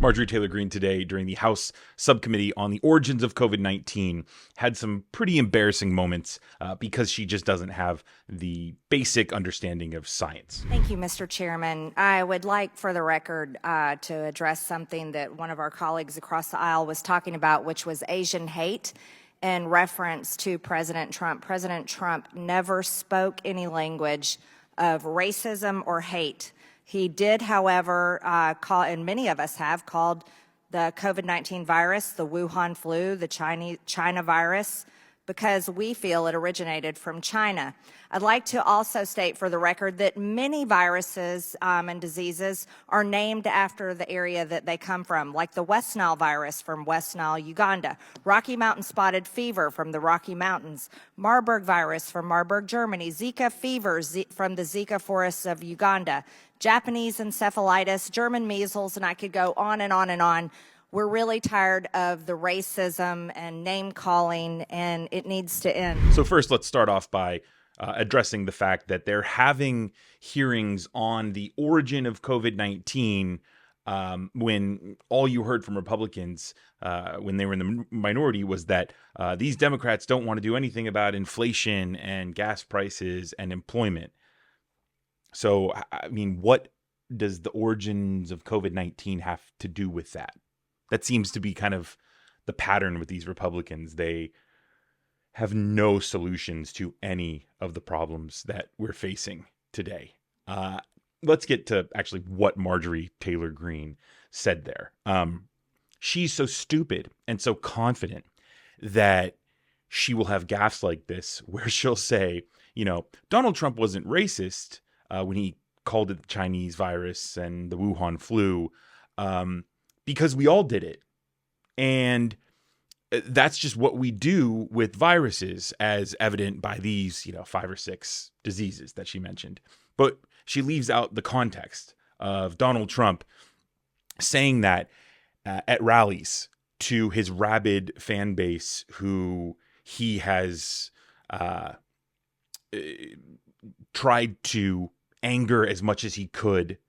Marjorie Taylor Greene today during the House subcommittee on the origins of COVID-19 had some pretty embarrassing moments because she just doesn't have the basic understanding of science. Thank you, Mr. Chairman. I would like, for the record, to address something that one of our colleagues across the aisle was talking about, which was Asian hate in reference to President Trump. President Trump never spoke any language of racism or hate. He did, however, call, and many of us have called the COVID-19 virus the Wuhan flu, the China virus, because we feel it originated from China. I'd like to also state for the record that many viruses and diseases are named after the area that they come from, like the West Nile virus from West Nile, Uganda, Rocky Mountain spotted fever from the Rocky Mountains, Marburg virus from Marburg, Germany, Zika fever from the Zika forests of Uganda, Japanese encephalitis, German measles, and I could go on and on and on. We're really tired of the racism and name-calling, and it needs to end. So first, let's start off by addressing the fact that they're having hearings on the origin of COVID-19 when all you heard from Republicans when they were in the minority was that these Democrats don't want to do anything about inflation and gas prices and employment. So, I mean, what does the origins of COVID-19 have to do with that? That seems to be kind of the pattern with these Republicans. They have no solutions to any of the problems that we're facing today. Let's get to actually what Marjorie Taylor Greene said there. She's so stupid and so confident that she will have gaffes like this where she'll say, you know, Donald Trump wasn't racist when he called it the Chinese virus and the Wuhan flu, because we all did it. And that's just what we do with viruses, as evident by these, 5 or 6 diseases that she mentioned. But she leaves out the context of Donald Trump saying that at rallies to his rabid fan base, who he has tried to anger as much as he could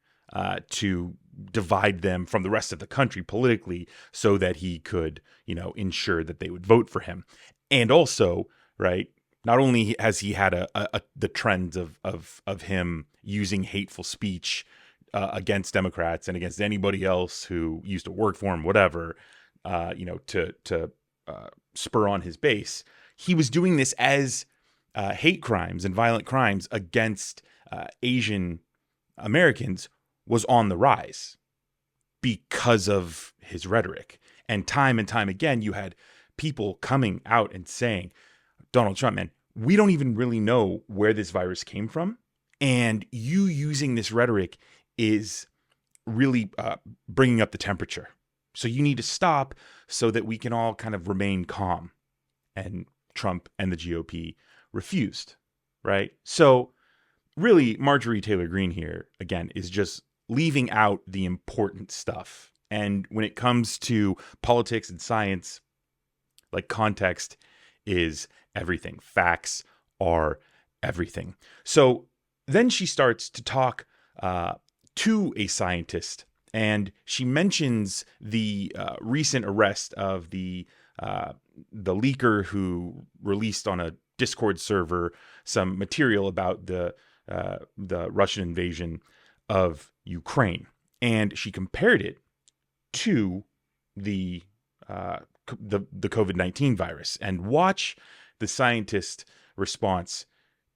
to divide them from the rest of the country politically so that he could, ensure that they would vote for him. And also, right, not only has he had the trends of him using hateful speech against Democrats and against anybody else who used to work for him, whatever, to spur on his base, he was doing this as hate crimes and violent crimes against Asian Americans was on the rise because of his rhetoric. And time again, you had people coming out and saying, Donald Trump, man, we don't even really know where this virus came from. And you using this rhetoric is really bringing up the temperature. So you need to stop so that we can all kind of remain calm. And Trump and the GOP refused, right? So really, Marjorie Taylor Greene here, again, is just leaving out the important stuff. And when it comes to politics and science, like, context is everything. Facts are everything. So then she starts to talk to a scientist, and she mentions the recent arrest of the leaker who released on a Discord server some material about the Russian invasion of Ukraine, and she compared it to the COVID-19 virus. And watch the scientist response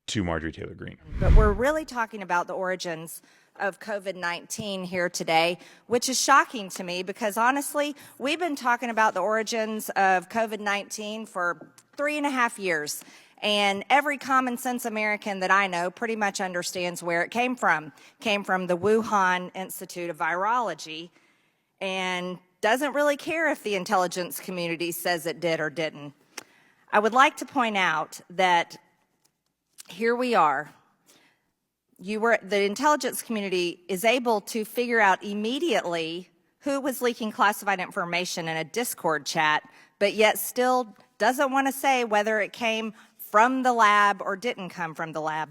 to Marjorie Taylor Greene. But we're really talking about the origins of COVID-19 here today, which is shocking to me because honestly, we've been talking about the origins of COVID-19 for 3.5 years. And every common sense American that I know pretty much understands where it came from. Came from the Wuhan Institute of Virology and doesn't really care if the intelligence community says it did or didn't. I would like to point out that here we are. The intelligence community is able to figure out immediately who was leaking classified information in a Discord chat, but yet still doesn't want to say whether it came from the lab or didn't come from the lab.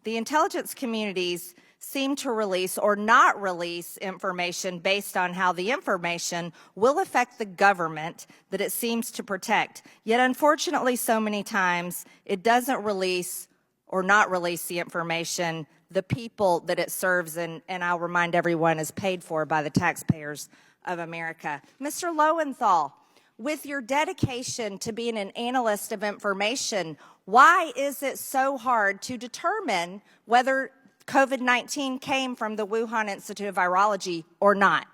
The intelligence community's seem to release or not release information based on how the information will affect the government that it seems to protect. Yet, unfortunately, so many times it doesn't release or not release the information the people that it serves and I'll remind everyone is paid for by the taxpayers of America. Mr. Lowenthal, with your dedication to being an analyst of information, why is it so hard to determine whether COVID-19 came from the Wuhan Institute of Virology or not?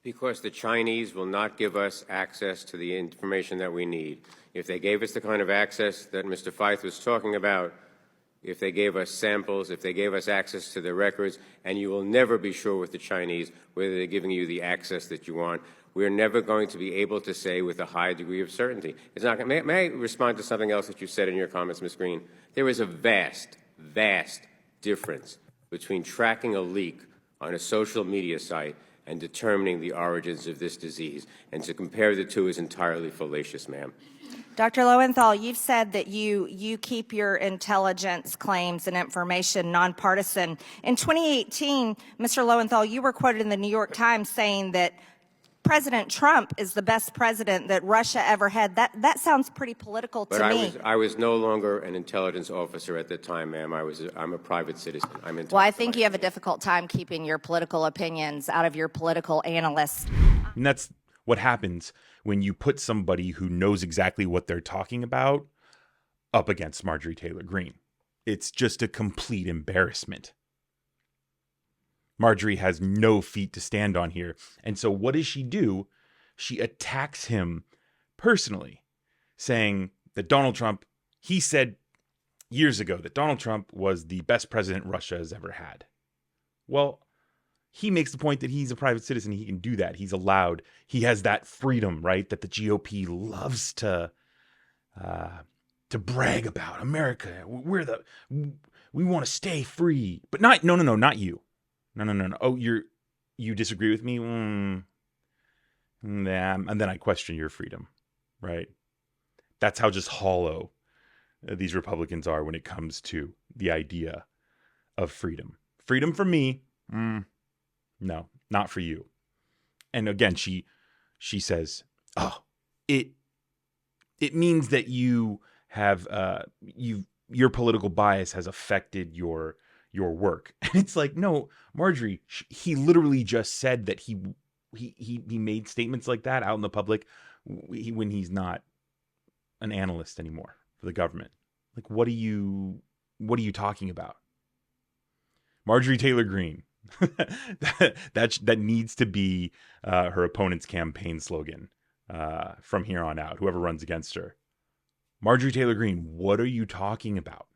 Because the Chinese will not give us access to the information that we need. If they gave us the kind of access that Mr. Feith was talking about, if they gave us samples, if they gave us access to the records, and you will never be sure with the Chinese whether they're giving you the access that you want. We're never going to be able to say with a high degree of certainty. It's not. May I respond to something else that you said in your comments, Ms. Greene? There is a vast, vast difference between tracking a leak on a social media site and determining the origins of this disease. And to compare the two is entirely fallacious, ma'am. Dr. Lowenthal, you've said that you keep your intelligence claims and information nonpartisan. In 2018, Mr. Lowenthal, you were quoted in the New York Times saying that President Trump is the best president that Russia ever had. That sounds pretty political to me. But I was no longer an intelligence officer at the time, ma'am. I'm a private citizen. Well, I think you have a difficult time keeping your political opinions out of your political analyst. And that's what happens when you put somebody who knows exactly what they're talking about up against Marjorie Taylor Greene. It's just a complete embarrassment. Marjorie has no feet to stand on here. And so what does she do? She attacks him personally, saying that Donald Trump, he said years ago that Donald Trump was the best president Russia has ever had. Well, he makes the point that he's a private citizen. He can do that. He's allowed. He has that freedom, right? That the GOP loves to brag about. America, we want to stay free, but not you. No. Oh, you disagree with me? Nah. And then I question your freedom, right? That's how just hollow these Republicans are when it comes to the idea of freedom. Freedom for me, no, not for you. And again, she says, "Oh, it means that you have your political bias has affected your work." And it's like, no, Marjorie, he literally just said that he made statements like that out in the public when he's not an analyst anymore for the government. Like, what are you talking about? Marjorie Taylor Greene. that needs to be her opponent's campaign slogan from here on out, whoever runs against her. Marjorie Taylor Greene, what are you talking about?